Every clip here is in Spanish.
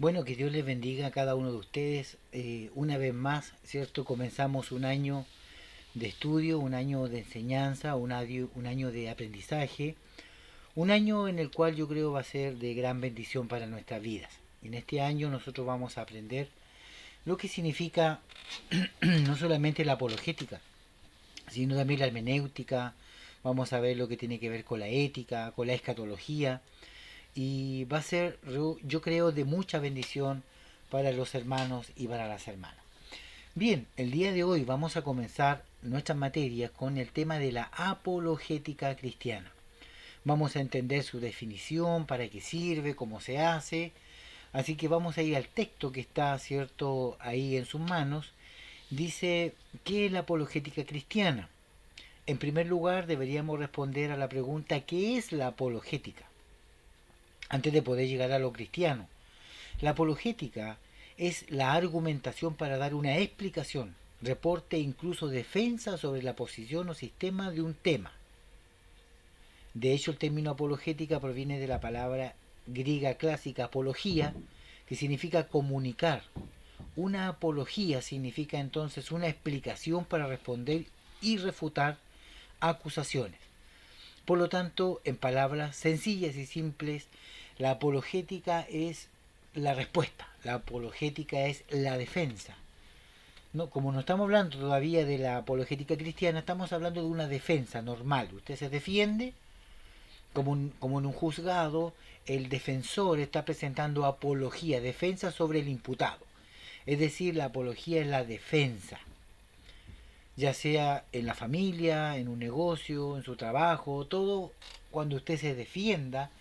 Bueno, que Dios les bendiga a cada uno de ustedes. Una vez más, ¿cierto? Comenzamos un año de estudio, un año de enseñanza, un año de aprendizaje, un año en el cual yo creo va a ser de gran bendición para nuestras vidas. En este año nosotros vamos a aprender lo que significa no solamente la apologética, sino también la hermenéutica. Vamos a ver lo que tiene que ver con la ética, con la escatología, y va a ser, yo creo, de mucha bendición para los hermanos y para las hermanas. Bien, el día de hoy vamos a comenzar nuestras materias con el tema de la apologética cristiana. Vamos a entender su definición, para qué sirve, cómo se hace. Así que vamos a ir al texto que está, cierto, ahí en sus manos. Dice, ¿qué es la apologética cristiana? En primer lugar, deberíamos responder a la pregunta, ¿qué es la apologética? Antes de poder llegar a lo cristiano. La apologética es la argumentación para dar una explicación, reporte e incluso defensa sobre la posición o sistema de un tema. De hecho, el término apologética proviene de la palabra griega clásica apología, que significa comunicar. Una apología significa entonces una explicación para responder y refutar acusaciones. Por lo tanto, en palabras sencillas y simples, la apologética es la respuesta, la apologética es la defensa. No, como no estamos hablando todavía de la apologética cristiana, estamos hablando de una defensa normal. Usted se defiende, como en un juzgado, el defensor está presentando apología, defensa sobre el imputado. Es decir, la apología es la defensa, ya sea en la familia, en un negocio, en su trabajo, todo cuando usted se defienda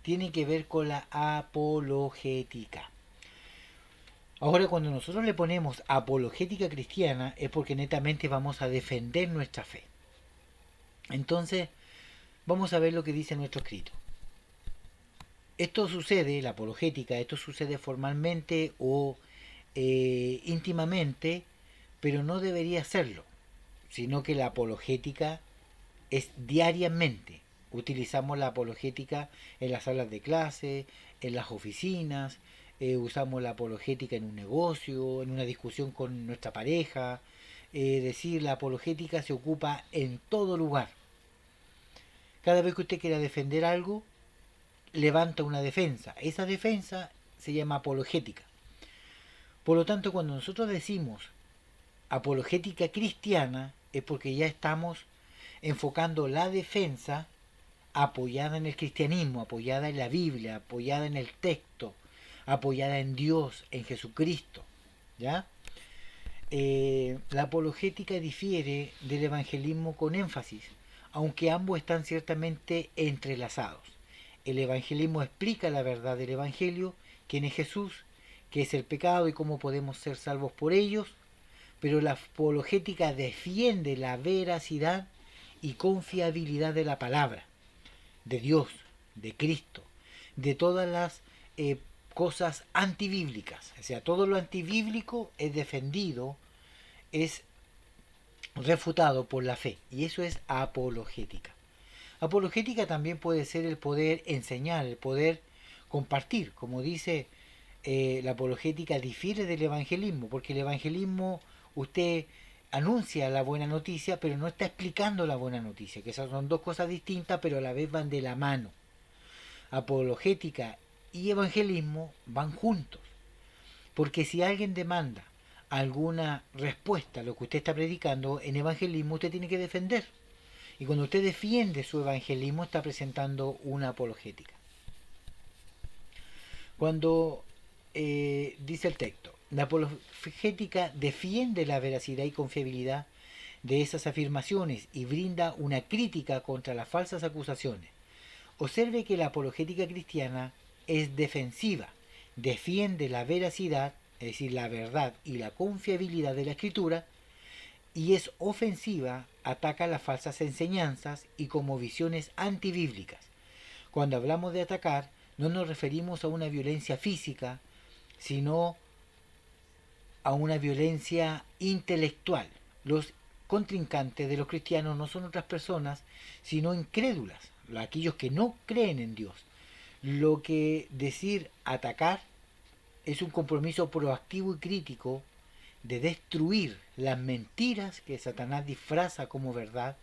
tiene que ver con la apologética. Ahora, cuando nosotros le ponemos apologética cristiana es porque netamente vamos a defender nuestra fe. Entonces, vamos a ver lo que dice nuestro escrito. Esto sucede, la apologética, esto sucede formalmente o íntimamente, pero no debería serlo, sino que la apologética es diariamente. Utilizamos la apologética en las salas de clase, en las oficinas, usamos la apologética en un negocio, en una discusión con nuestra pareja. Es decir, la apologética se ocupa en todo lugar. Cada vez que usted quiera defender algo, levanta una defensa. Esa defensa se llama apologética. Por lo tanto, cuando nosotros decimos apologética cristiana, es porque ya estamos enfocando la defensa apoyada en el cristianismo, apoyada en la Biblia, apoyada en el texto, apoyada en Dios, en Jesucristo. ¿Ya? La apologética difiere del evangelismo con énfasis, aunque ambos están ciertamente entrelazados. El evangelismo explica la verdad del evangelio, quién es Jesús, qué es el pecado y cómo podemos ser salvos por ellos, pero la apologética defiende la veracidad y confiabilidad de la palabra, de Dios, de Cristo, de todas las cosas antibíblicas. O sea, todo lo antibíblico es defendido, es refutado por la fe. Y eso es apologética. Apologética también puede ser el poder enseñar, el poder compartir. Como dice, la apologética difiere del evangelismo, porque el evangelismo usted anuncia la buena noticia, pero no está explicando la buena noticia, que esas son dos cosas distintas, pero a la vez van de la mano. Apologética y evangelismo van juntos, porque si alguien demanda alguna respuesta a lo que usted está predicando, en evangelismo usted tiene que defender. Y cuando usted defiende su evangelismo, está presentando una apologética. Cuando dice el texto, la apologética defiende la veracidad y confiabilidad de esas afirmaciones y brinda una crítica contra las falsas acusaciones. Observe que la apologética cristiana es defensiva, defiende la veracidad, es decir, la verdad y la confiabilidad de la escritura, y es ofensiva, ataca las falsas enseñanzas y como visiones antibíblicas. Cuando hablamos de atacar, no nos referimos a una violencia física, sino a una violencia intelectual. Los contrincantes de los cristianos no son otras personas, sino incrédulas, aquellos que no creen en Dios. Lo que decir atacar es un compromiso proactivo y crítico de destruir las mentiras que Satanás disfraza como verdad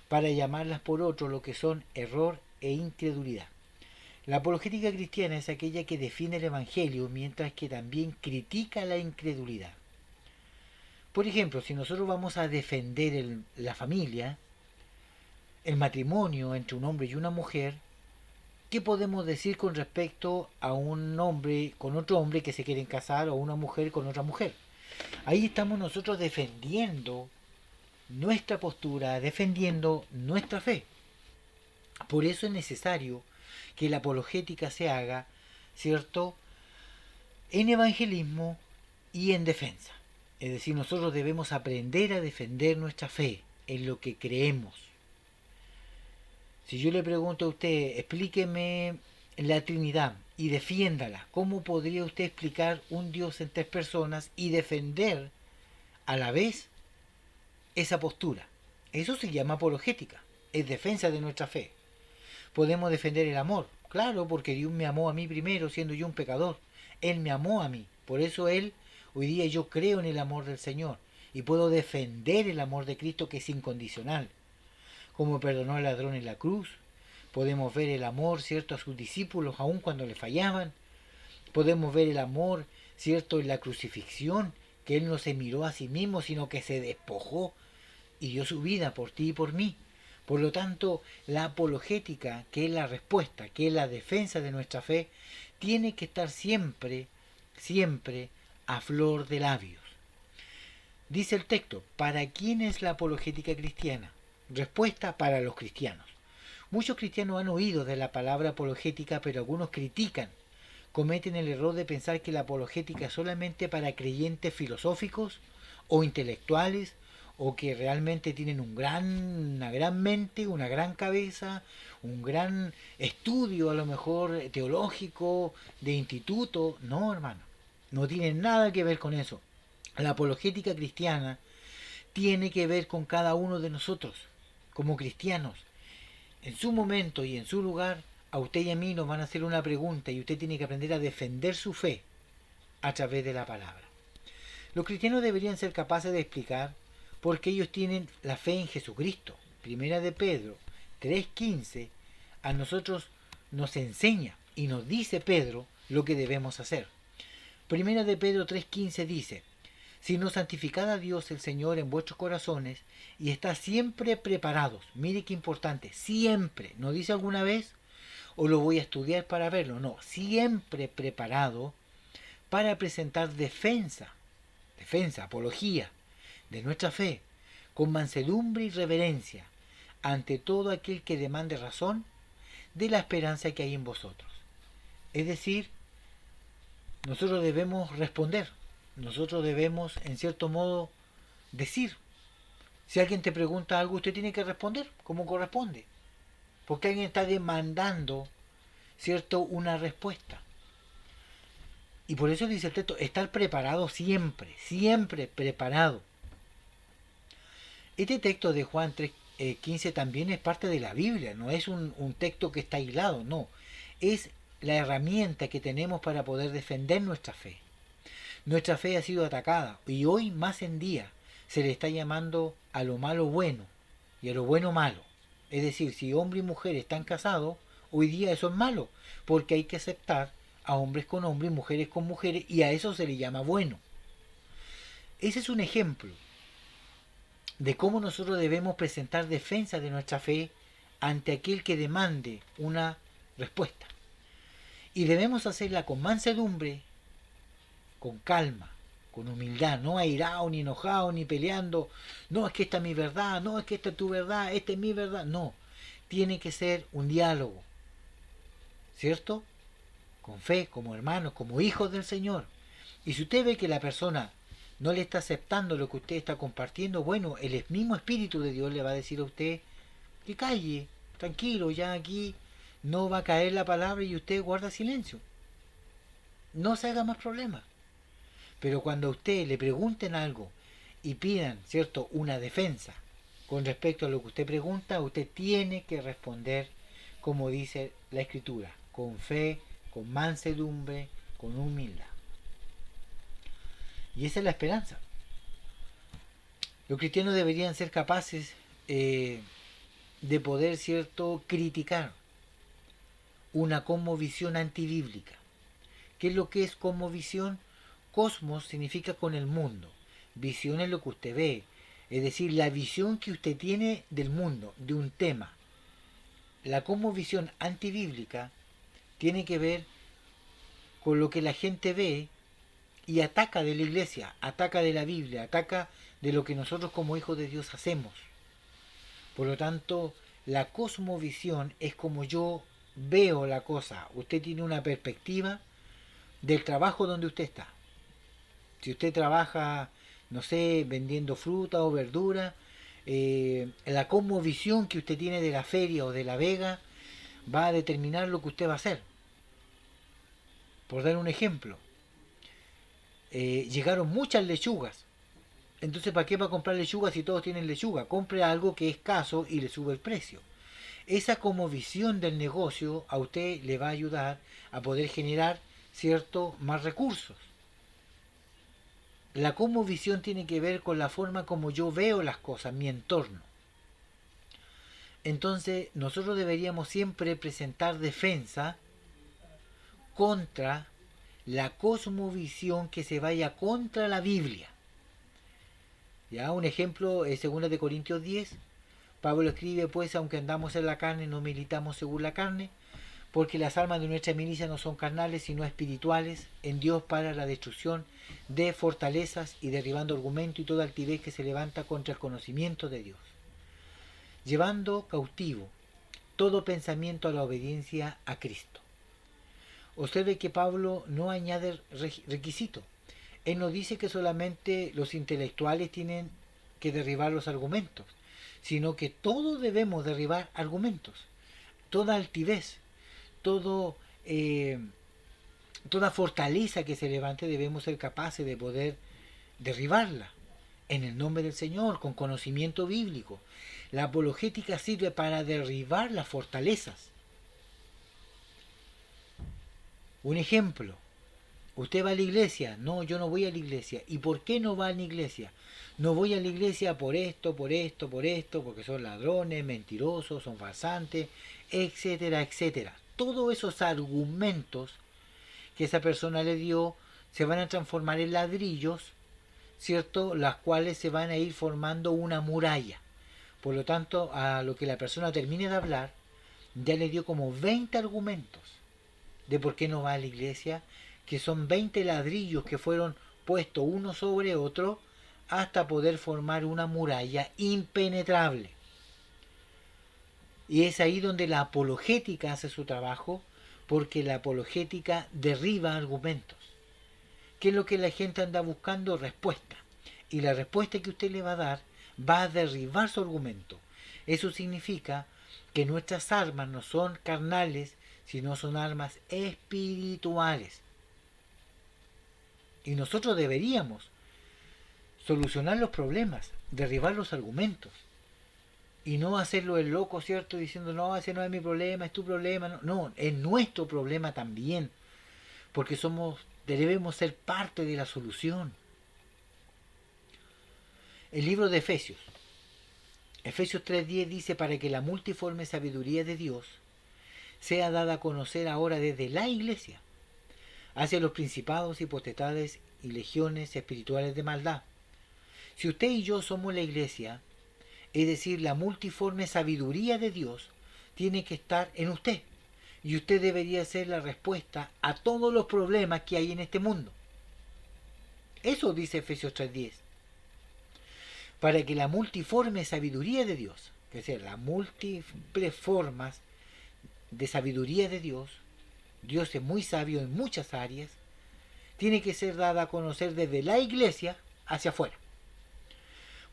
para llamarlas por otro lo que son error e incredulidad. La apologética cristiana es aquella que defiende el Evangelio mientras que también critica la incredulidad. Por ejemplo, si nosotros vamos a defender la familia, el matrimonio entre un hombre y una mujer, ¿qué podemos decir con respecto a un hombre con otro hombre que se quieren casar o una mujer con otra mujer? Ahí estamos nosotros defendiendo nuestra postura, defendiendo nuestra fe. Por eso es necesario que la apologética se haga, ¿cierto?, en evangelismo y en defensa. Es decir, nosotros debemos aprender a defender nuestra fe en lo que creemos. Si yo le pregunto a usted, explíqueme la Trinidad y defiéndala, ¿cómo podría usted explicar un Dios en tres personas y defender a la vez esa postura? Eso se llama apologética, es defensa de nuestra fe. Podemos defender el amor, claro, porque Dios me amó a mí primero siendo yo un pecador. Él me amó a mí, por eso hoy día yo creo en el amor del Señor y puedo defender el amor de Cristo que es incondicional. Como perdonó al ladrón en la cruz, podemos ver el amor, ¿cierto?, a sus discípulos aun cuando le fallaban. Podemos ver el amor, ¿cierto?, en la crucifixión, que Él no se miró a sí mismo, sino que se despojó y dio su vida por ti y por mí. Por lo tanto, la apologética, que es la respuesta, que es la defensa de nuestra fe, tiene que estar siempre, siempre a flor de labios. Dice el texto, ¿para quién es la apologética cristiana? Respuesta, para los cristianos. Muchos cristianos han oído de la palabra apologética, pero algunos critican, cometen el error de pensar que la apologética es solamente para creyentes filosóficos o intelectuales o que realmente tienen una gran mente, una gran cabeza, un gran estudio a lo mejor teológico, de instituto. No, hermano, no tiene nada que ver con eso. La apologética cristiana tiene que ver con cada uno de nosotros, como cristianos. En su momento y en su lugar, a usted y a mí nos van a hacer una pregunta y usted tiene que aprender a defender su fe a través de la palabra. Los cristianos deberían ser capaces de explicar por qué ellos tienen la fe en Jesucristo. Primera de Pedro 3:15 a nosotros nos enseña y nos dice Pedro lo que debemos hacer. Primera de Pedro 3:15 dice, sino santificad a Dios el Señor en vuestros corazones y está siempre preparados. Mire qué importante, siempre, no dice alguna vez o lo voy a estudiar para verlo, no, siempre preparado para presentar defensa, apología de nuestra fe, con mansedumbre y reverencia, ante todo aquel que demande razón de la esperanza que hay en vosotros. Es decir, nosotros debemos responder, nosotros debemos, en cierto modo, decir. Si alguien te pregunta algo, usted tiene que responder como corresponde, porque alguien está demandando, ¿cierto?, una respuesta. Y por eso dice el texto, estar preparado siempre, siempre preparado. Este texto de Juan 3:15 también es parte de la Biblia, no es un texto que está aislado, no. Es la herramienta que tenemos para poder defender nuestra fe. Nuestra fe ha sido atacada y hoy más en día se le está llamando a lo malo bueno y a lo bueno malo. Es decir, si hombre y mujer están casados, hoy día eso es malo, porque hay que aceptar a hombres con hombres y mujeres con mujeres y a eso se le llama bueno. Ese es un ejemplo de cómo nosotros debemos presentar defensa de nuestra fe ante aquel que demande una respuesta. Y debemos hacerla con mansedumbre, con calma, con humildad, no airado, ni enojado, ni peleando. No, es que esta es mi verdad, no, es que esta es tu verdad, esta es mi verdad. No, tiene que ser un diálogo, ¿cierto? Con fe, como hermanos, como hijos del Señor. Y si usted ve que la persona no le está aceptando lo que usted está compartiendo, bueno, el mismo Espíritu de Dios le va a decir a usted que calle, tranquilo, ya aquí no va a caer la palabra y usted guarda silencio. No se haga más problemas. Pero cuando a usted le pregunten algo y pidan, ¿cierto?, una defensa con respecto a lo que usted pregunta, usted tiene que responder como dice la Escritura, con fe, con mansedumbre, con humildad. Y esa es la esperanza. Los cristianos deberían ser capaces de poder, ¿cierto?, criticar una cosmovisión antibíblica. ¿Qué es lo que es cosmovisión? Cosmos significa con el mundo. Visión es lo que usted ve. Es decir, la visión que usted tiene del mundo, de un tema. La cosmovisión antibíblica tiene que ver con lo que la gente ve y ataca de la iglesia, ataca de la Biblia, ataca de lo que nosotros como hijos de Dios hacemos. Por lo tanto, la cosmovisión es como yo veo la cosa. Usted tiene una perspectiva del trabajo donde usted está. Si usted trabaja, no sé, vendiendo fruta o verdura, la cosmovisión que usted tiene de la feria o de la vega va a determinar lo que usted va a hacer. Por dar un ejemplo, llegaron muchas lechugas. Entonces, ¿para qué va a comprar lechuga si todos tienen lechuga? Compre algo que es escaso y le sube el precio. Esa como visión del negocio a usted le va a ayudar a poder generar cierto más recursos. La cosmovisión tiene que ver con la forma como yo veo las cosas, mi entorno. Entonces, nosotros deberíamos siempre presentar defensa contra la cosmovisión que se vaya contra la Biblia. Ya, un ejemplo es 2 de Corintios 10. Pablo escribe, pues, aunque andamos en la carne, no militamos según la carne, porque las armas de nuestra milicia no son carnales, sino espirituales, en Dios para la destrucción de fortalezas y derribando argumento y toda altivez que se levanta contra el conocimiento de Dios, llevando cautivo todo pensamiento a la obediencia a Cristo. Observe que Pablo no añade requisito. Él no dice que solamente los intelectuales tienen que derribar los argumentos, sino que todos debemos derribar argumentos. Toda altivez, todo, toda fortaleza que se levante debemos ser capaces de poder derribarla en el nombre del Señor, con conocimiento bíblico. La apologética sirve para derribar las fortalezas. Un ejemplo, usted va a la iglesia. No, yo no voy a la iglesia. ¿Y por qué no va a la iglesia? No voy a la iglesia por esto, porque son ladrones, mentirosos, son farsantes, etcétera, etcétera. Todos esos argumentos que esa persona le dio se van a transformar en ladrillos, ¿cierto? Las cuales se van a ir formando una muralla. Por lo tanto, a lo que la persona termine de hablar, ya le dio como 20 argumentos de por qué no va a la iglesia, que son 20 ladrillos que fueron puestos uno sobre otro hasta poder formar una muralla impenetrable. Y es ahí donde la apologética hace su trabajo, porque la apologética derriba argumentos. ¿Qué es lo que la gente anda buscando? Respuesta. Y la respuesta que usted le va a dar va a derribar su argumento. Eso significa que nuestras armas no son carnales, sino son armas espirituales. Y nosotros deberíamos solucionar los problemas, derribar los argumentos. Y no hacerlo el loco, ¿cierto? Diciendo, no, ese no es mi problema, es tu problema. No, no, es nuestro problema también. Porque debemos ser parte de la solución. El libro de Efesios. Efesios 3:10 dice, para que la multiforme sabiduría de Dios sea dada a conocer ahora desde la iglesia, hacia los principados y potestades y legiones espirituales de maldad. Si usted y yo somos la iglesia, es decir, la multiforme sabiduría de Dios tiene que estar en usted. Y usted debería ser la respuesta a todos los problemas que hay en este mundo. Eso dice Efesios 3:10. Para que la multiforme sabiduría de Dios, es decir, las múltiples formas de sabiduría de Dios, Dios es muy sabio en muchas áreas, tiene que ser dada a conocer desde la iglesia hacia afuera.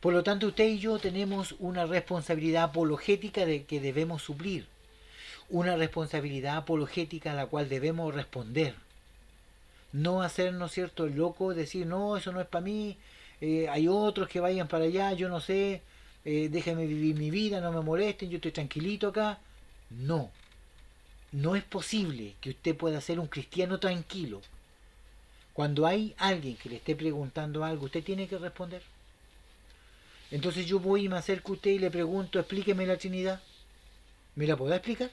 Por lo tanto, usted y yo tenemos una responsabilidad apologética de que debemos suplir, una responsabilidad apologética a la cual debemos responder. No hacernos, ¿cierto?, el loco, decir, no, eso no es para mí, hay otros que vayan para allá, yo no sé, déjenme vivir mi vida, no me molesten, yo estoy tranquilito acá. No, no es posible que usted pueda ser un cristiano tranquilo Cuando hay alguien que le esté preguntando algo, usted tiene que responder. Entonces yo voy y me acerco a usted y le pregunto, explíqueme la Trinidad. ¿Me la podrá explicar?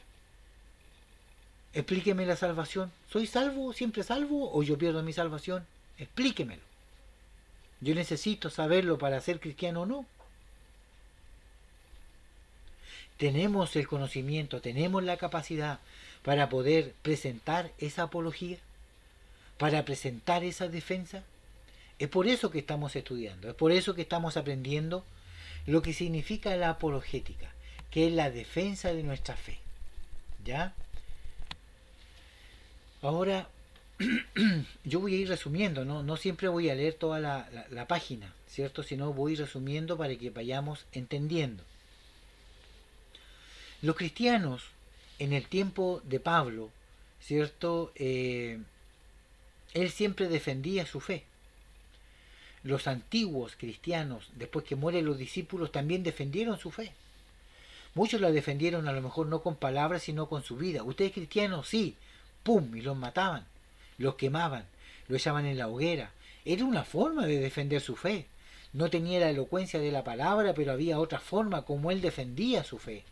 Explíqueme la salvación. ¿Soy salvo, siempre salvo o yo pierdo mi salvación? Explíquemelo. Yo necesito saberlo para ser cristiano o no. Tenemos el conocimiento, tenemos la capacidad para poder presentar esa apología, para presentar esa defensa. Es por eso que estamos estudiando, es por eso que estamos aprendiendo lo que significa la apologética, que es la defensa de nuestra fe. ¿Ya? Ahora, yo voy a ir resumiendo, no siempre voy a leer toda la página, ¿cierto? Sino voy resumiendo para que vayamos entendiendo. Los cristianos, en el tiempo de Pablo, ¿cierto? Él siempre defendía su fe. Los antiguos cristianos, después que mueren los discípulos, también defendieron su fe. Muchos la defendieron a lo mejor no con palabras, sino con su vida. ¿Usted es cristiano? Sí. ¡Pum! Y los mataban, los quemaban, los echaban en la hoguera. Era una forma de defender su fe. No tenía la elocuencia de la palabra, pero había otra forma como él defendía su fe.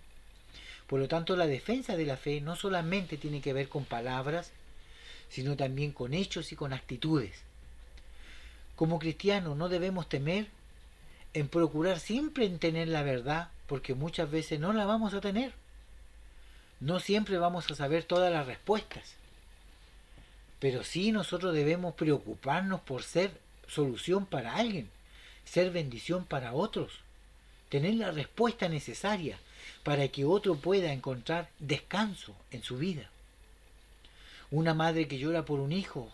Por lo tanto, la defensa de la fe no solamente tiene que ver con palabras, sino también con hechos y con actitudes. Como cristianos no debemos temer en procurar siempre en tener la verdad, porque muchas veces no la vamos a tener. No siempre vamos a saber todas las respuestas. Pero sí nosotros debemos preocuparnos por ser solución para alguien, ser bendición para otros, tener la respuesta necesaria para que otro pueda encontrar descanso en su vida. Una madre que llora por un hijo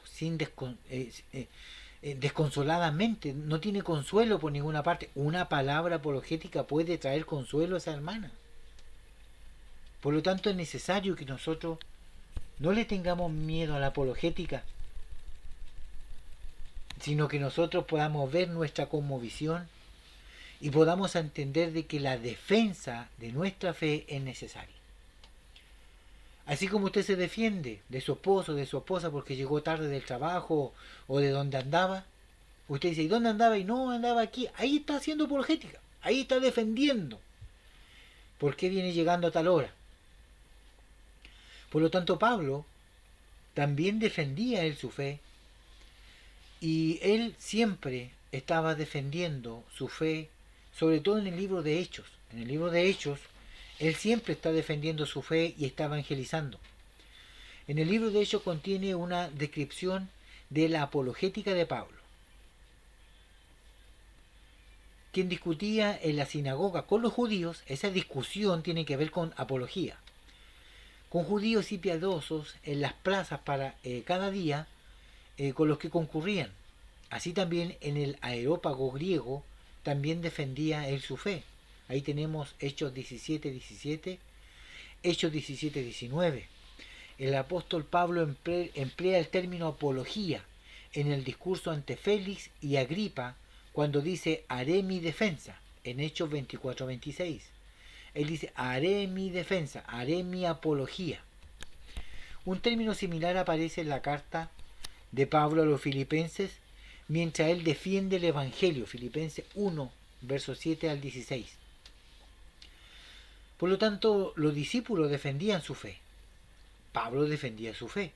desconsoladamente, no tiene consuelo por ninguna parte. Una palabra apologética puede traer consuelo a esa hermana. Por lo tanto es necesario que nosotros no le tengamos miedo a la apologética, sino que nosotros podamos ver nuestra cosmovisión y podamos entender de que la defensa de nuestra fe es necesaria. Así como usted se defiende de su esposo, de su esposa porque llegó tarde del trabajo o de donde andaba, usted dice, ¿y dónde andaba? Y no, andaba aquí. Ahí está haciendo apologética, ahí está defendiendo. ¿Por qué viene llegando a tal hora? Por lo tanto, Pablo también defendía él su fe y él siempre estaba defendiendo su fe, sobre todo en el libro de Hechos. En el libro de Hechos, él siempre está defendiendo su fe y está evangelizando. En el libro de Hechos contiene una descripción de la apologética de Pablo, quien discutía en la sinagoga con los judíos. Esa discusión tiene que ver con apología. Con judíos y piadosos en las plazas para cada día con los que concurrían. Así también en el Areópago griego también defendía él su fe. Ahí tenemos Hechos 17:17, Hechos 17:19. El apóstol Pablo emplea el término apología en el discurso ante Félix y Agripa cuando dice haré mi defensa en Hechos 24:26. Él dice haré mi defensa, haré mi apología. Un término similar aparece en la carta de Pablo a los filipenses mientras él defiende el Evangelio, Filipenses 1, versos 7 al 16. Por lo tanto, los discípulos defendían su fe. Pablo defendía su fe.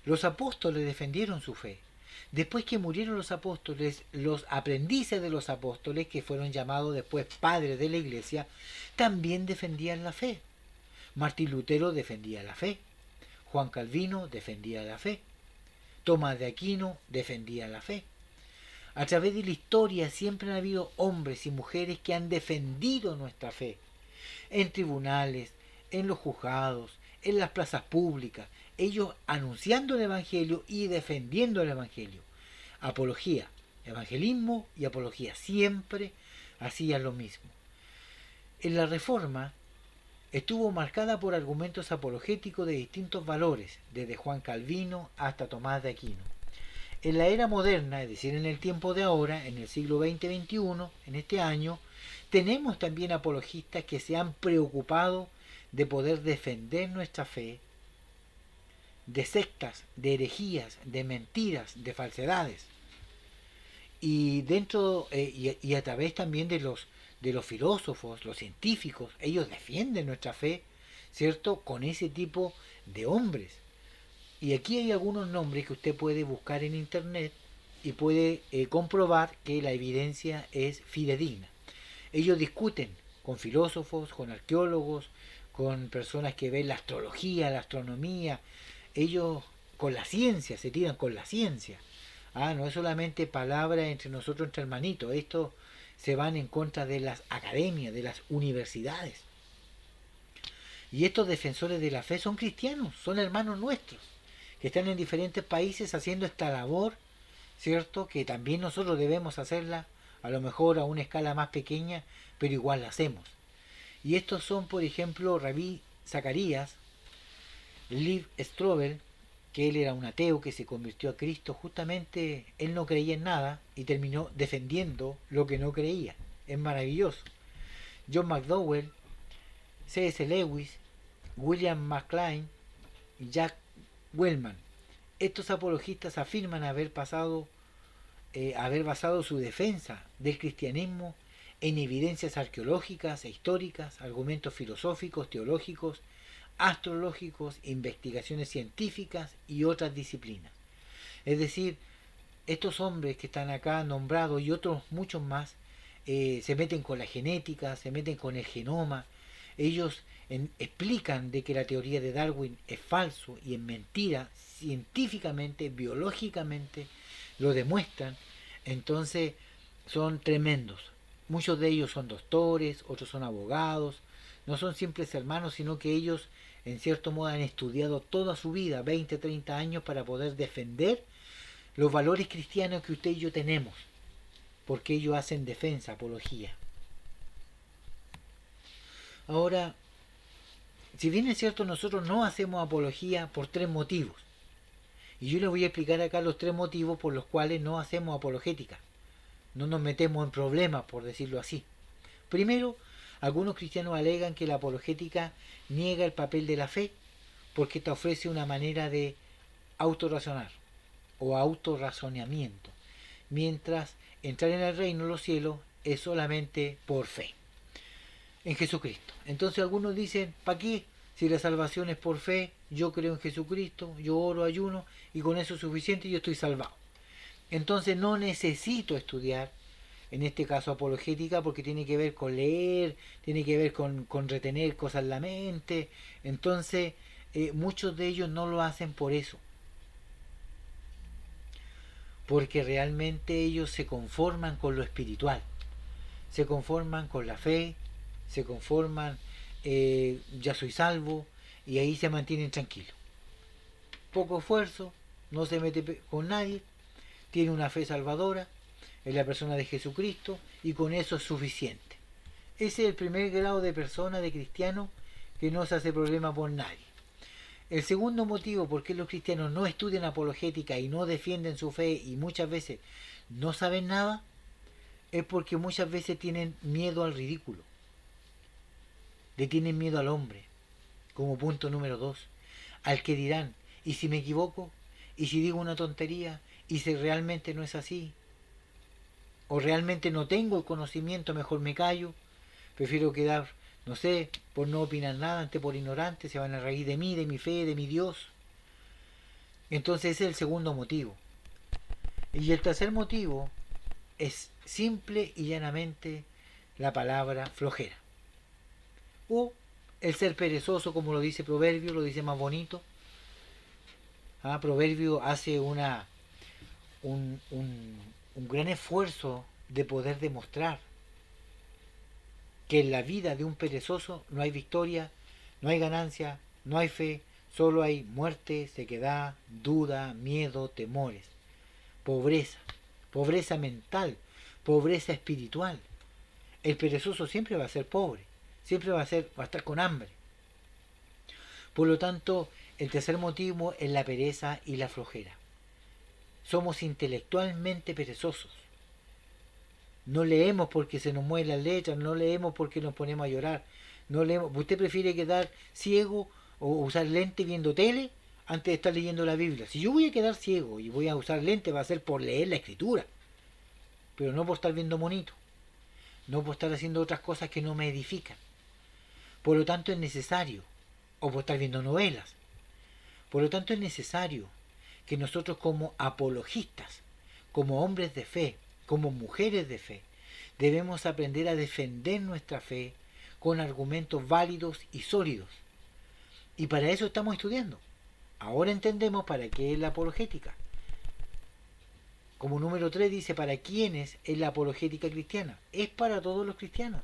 Los apóstoles defendieron su fe. Después que murieron los apóstoles, los aprendices de los apóstoles, que fueron llamados después padres de la iglesia, también defendían la fe. Martín Lutero defendía la fe. Juan Calvino defendía la fe. Tomás de Aquino defendía la fe. A través de la historia siempre han habido hombres y mujeres que han defendido nuestra fe. En tribunales, en los juzgados, en las plazas públicas, ellos anunciando el Evangelio y defendiendo el Evangelio. Apología, evangelismo y apología, siempre hacían lo mismo. En la Reforma estuvo marcada por argumentos apologéticos de distintos valores, desde Juan Calvino hasta Tomás de Aquino. En la era moderna, es decir, en el tiempo de ahora, en el siglo XX-XXI, en este año, tenemos también apologistas que se han preocupado de poder defender nuestra fe de sectas, de herejías, de mentiras, de falsedades. Y dentro y a través también de los filósofos, los científicos, ellos defienden nuestra fe, ¿cierto? Con ese tipo de hombres. Y aquí hay algunos nombres que usted puede buscar en internet y puede comprobar que la evidencia es fidedigna. Ellos discuten con filósofos, con arqueólogos, con personas que ven la astrología, la astronomía. Ellos con la ciencia, se tiran con la ciencia. No es solamente palabra entre nosotros, entre hermanitos. Esto se van en contra de las academias, de las universidades. Y estos defensores de la fe son cristianos, son hermanos nuestros, que están en diferentes países haciendo esta labor, ¿cierto? Que también nosotros debemos hacerla, a lo mejor a una escala más pequeña, pero igual la hacemos. Y estos son, por ejemplo, Rabí Zacarías, Liv Strobel, que él era un ateo que se convirtió a Cristo, justamente él no creía en nada y terminó defendiendo lo que no creía. Es maravilloso. John McDowell, C.S. Lewis, William McLean y Jack Wellman. Estos apologistas afirman haber basado su defensa del cristianismo en evidencias arqueológicas e históricas, argumentos filosóficos, teológicos, astrológicos, investigaciones científicas y otras disciplinas. Es decir, estos hombres que están acá nombrados y otros muchos más se meten con la genética, se meten con el genoma. Ellos explican de que la teoría de Darwin es falso y es mentira, científicamente, biológicamente, lo demuestran. Entonces son tremendos. Muchos de ellos son doctores, otros son abogados, no son simples hermanos, sino que ellos en cierto modo han estudiado toda su vida, 20, 30 años, para poder defender los valores cristianos que usted y yo tenemos, porque ellos hacen defensa, apología. Ahora, si bien es cierto, nosotros no hacemos apología por 3 motivos. Y yo les voy a explicar acá los 3 motivos por los cuales no hacemos apologética. No nos metemos en problemas, por decirlo así. Primero, algunos cristianos alegan que la apologética niega el papel de la fe porque te ofrece una manera de autorrazonar o autorrazonamiento, mientras entrar en el reino de los cielos es solamente por fe en Jesucristo. Entonces algunos dicen, ¿para qué? Si la salvación es por fe, yo creo en Jesucristo, yo oro, ayuno y con eso es suficiente y yo estoy salvado. Entonces no necesito estudiar, en este caso apologética, porque tiene que ver con leer, tiene que ver con retener cosas en la mente. Entonces muchos de ellos no lo hacen por eso, porque realmente ellos se conforman con lo espiritual, se conforman con la fe, se conforman, ya soy salvo, y ahí se mantienen tranquilos. Poco esfuerzo, no se mete con nadie, tiene una fe salvadora en la persona de Jesucristo y con eso es suficiente. Ese es el primer grado de persona, de cristiano, que no se hace problema por nadie. El segundo motivo por qué los cristianos no estudian apologética y no defienden su fe y muchas veces no saben nada, es porque muchas veces tienen miedo al ridículo. Le tienen miedo al hombre, como punto número 2, al que dirán, ¿y si me equivoco? ¿Y si digo una tontería? ¿Y si realmente no es así? ¿O realmente no tengo el conocimiento? Mejor me callo, prefiero quedar, no sé, por no opinar nada, antes por ignorante, se van a reír de mí, de mi fe, de mi Dios. Entonces ese es el segundo motivo. Y el tercer motivo es simple y llanamente la palabra flojera. O el ser perezoso, como lo dice Proverbio, lo dice más bonito. Proverbio hace un gran esfuerzo de poder demostrar que en la vida de un perezoso no hay victoria, no hay ganancia, no hay fe, solo hay muerte, sequedad, duda, miedo, temores, pobreza, pobreza mental, pobreza espiritual. El perezoso siempre va a ser pobre, siempre va a estar con hambre. Por lo tanto, el tercer motivo es la pereza y la flojera. Somos intelectualmente perezosos. No leemos porque se nos mueven las letras, no leemos porque nos ponemos a llorar, no leemos. ¿Usted prefiere quedar ciego o usar lente viendo tele antes de estar leyendo la Biblia. Si yo voy a quedar ciego y voy a usar lente, va a ser por leer la escritura, pero no por estar viendo monito, no por estar haciendo otras cosas que no me edifican. Por lo tanto es necesario, o por estar viendo novelas, por lo tanto es necesario que nosotros como apologistas, como hombres de fe, como mujeres de fe, debemos aprender a defender nuestra fe con argumentos válidos y sólidos. Y para eso estamos estudiando. Ahora entendemos para qué es la apologética. Como número 3 dice, ¿para quiénes es la apologética cristiana? Es para todos los cristianos.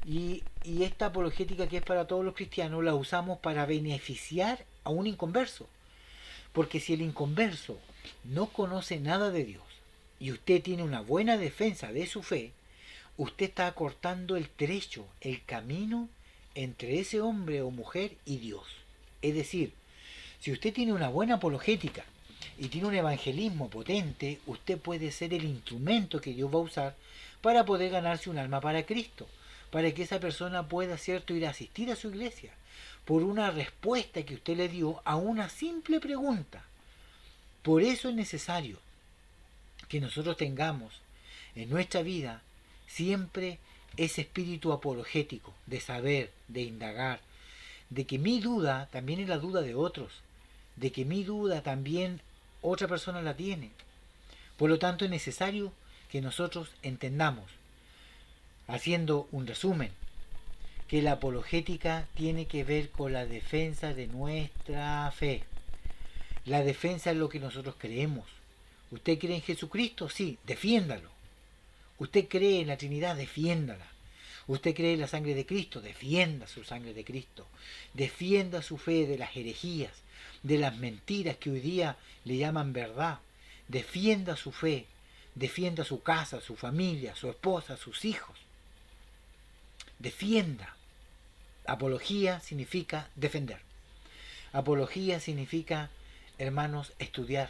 Y esta apologética que es para todos los cristianos la usamos para beneficiar a un inconverso. Porque si el inconverso no conoce nada de Dios y usted tiene una buena defensa de su fe, usted está acortando el trecho, el camino entre ese hombre o mujer y Dios. Es decir, si usted tiene una buena apologética y tiene un evangelismo potente, usted puede ser el instrumento que Dios va a usar para poder ganarse un alma para Cristo, para que esa persona pueda, cierto, ir a asistir a su iglesia por una respuesta que usted le dio a una simple pregunta. Por eso es necesario que nosotros tengamos en nuestra vida siempre ese espíritu apologético, de saber, de indagar, de que mi duda también es la duda de otros, de que mi duda también otra persona la tiene. Por lo tanto es necesario que nosotros entendamos, haciendo un resumen, que la apologética tiene que ver con la defensa de nuestra fe. La defensa es lo que nosotros creemos. ¿Usted cree en Jesucristo? Sí, defiéndalo. ¿Usted cree en la Trinidad? Defiéndala. ¿Usted cree en la sangre de Cristo? Defienda su sangre de Cristo. Defienda su fe de las herejías, de las mentiras que hoy día le llaman verdad. Defienda su fe. Defienda su casa, su familia, su esposa, sus hijos. Defienda. Apología significa defender. Apología significa, hermanos, estudiar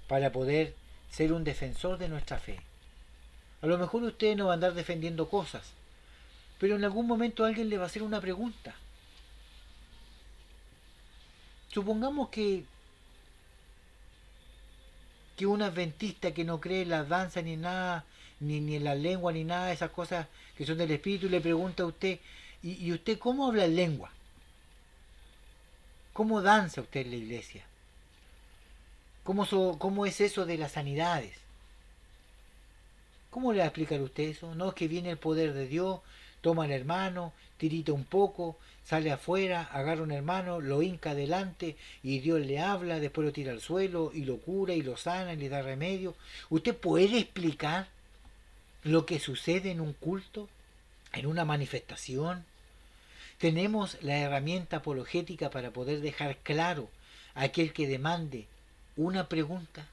para poder ser un defensor de nuestra fe. A lo mejor usted no va a andar defendiendo cosas, pero en algún momento alguien le va a hacer una pregunta. Supongamos que un adventista que no cree en la danza ni nada, ni en la lengua, ni nada de esas cosas que son del espíritu, le pregunta a usted, ¿y usted cómo habla en lengua? ¿Cómo danza usted en la iglesia? ¿Cómo es eso de las sanidades? ¿Cómo le va a explicar usted eso? No, es que viene el poder de Dios, toma al hermano, tirita un poco, sale afuera, agarra un hermano, lo hinca adelante y Dios le habla, después lo tira al suelo y lo cura y lo sana y le da remedio. ¿Usted puede explicar lo que sucede en un culto, en una manifestación? Tenemos la herramienta apologética para poder dejar claro a aquel que demande una pregunta.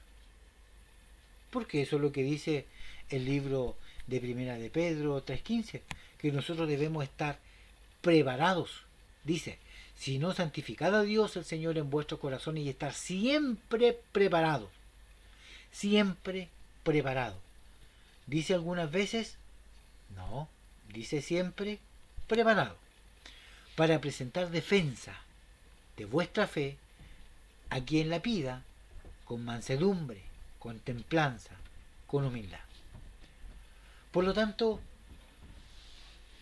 Porque eso es lo que dice el libro de Primera de Pedro 3:15, que nosotros debemos estar preparados. Dice, si no santificad a Dios el Señor en vuestros corazones y estar siempre preparados. Siempre preparado. ¿Dice algunas veces? No, dice siempre preparado. Para presentar defensa de vuestra fe a quien la pida con mansedumbre, con templanza, con humildad. Por lo tanto,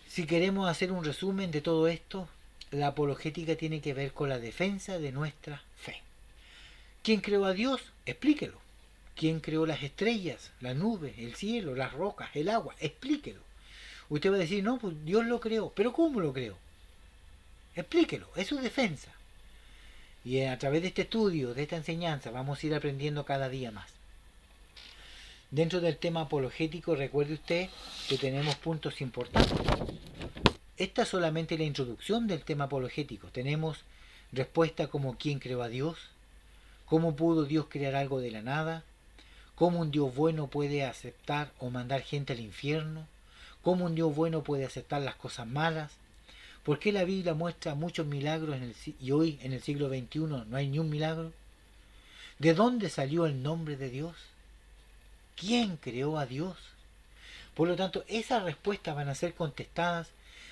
si queremos hacer un resumen de todo esto, la apologética tiene que ver con la defensa de nuestra fe. ¿Quién creó a Dios? Explíquelo. ¿Quién creó las estrellas, las nubes, el cielo, las rocas, el agua? Explíquelo. Usted va a decir, no, pues Dios lo creó. ¿Pero cómo lo creó? Explíquelo. Eso es defensa. Y a través de este estudio, de esta enseñanza, vamos a ir aprendiendo cada día más. Dentro del tema apologético, recuerde usted que tenemos puntos importantes. Esta es solamente la introducción del tema apologético. Tenemos respuesta como quién creó a Dios, cómo pudo Dios crear algo de la nada, cómo un Dios bueno puede aceptar o mandar gente al infierno, cómo un Dios bueno puede aceptar las cosas malas, por qué la Biblia muestra muchos milagros y hoy en el siglo XXI no hay ni un milagro, de dónde salió el nombre de Dios, quién creó a Dios. Por lo tanto, esas respuestas van a ser contestadas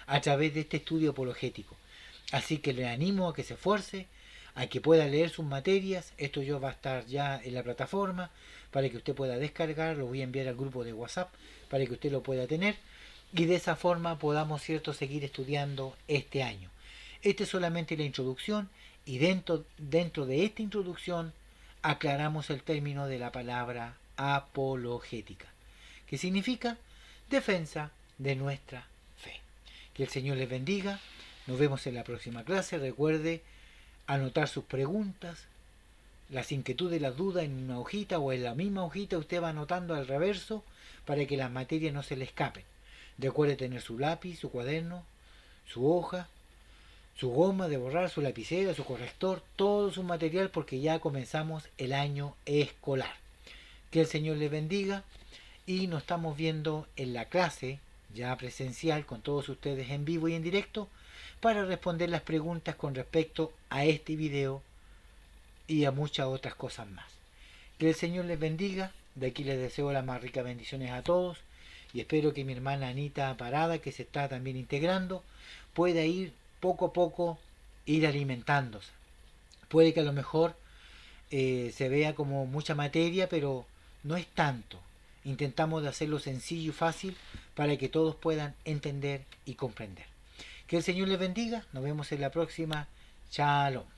a través de este estudio apologético. Así que le animo a que se esfuerce, a que pueda leer sus materias. Esto yo va a estar ya en la plataforma para que usted pueda descargar, lo voy a enviar al grupo de WhatsApp para que usted lo pueda tener y de esa forma podamos, cierto, seguir estudiando este año. Esta es solamente la introducción y dentro de esta introducción aclaramos el término de la palabra apologética, que significa defensa de nuestra fe. Que el Señor les bendiga. Nos vemos en la próxima clase. Recuerde anotar sus preguntas, las inquietudes y las dudas en una hojita o en la misma hojita usted va anotando al reverso para que las materias no se le escapen. Recuerde tener su lápiz, su cuaderno, su hoja, su goma de borrar, su lapicera, su corrector, todo su material porque ya comenzamos el año escolar. Que el Señor les bendiga y nos estamos viendo en la clase ya presencial con todos ustedes en vivo y en directo para responder las preguntas con respecto a este video y a muchas otras cosas más. Que el Señor les bendiga. De aquí les deseo las más ricas bendiciones a todos y espero que mi hermana Anita Parada, que se está también integrando, pueda ir poco a poco ir alimentándose. Puede que a lo mejor se vea como mucha materia, pero no es tanto. Intentamos de hacerlo sencillo y fácil para que todos puedan entender y comprender. Que el Señor les bendiga. Nos vemos en la próxima. Shalom.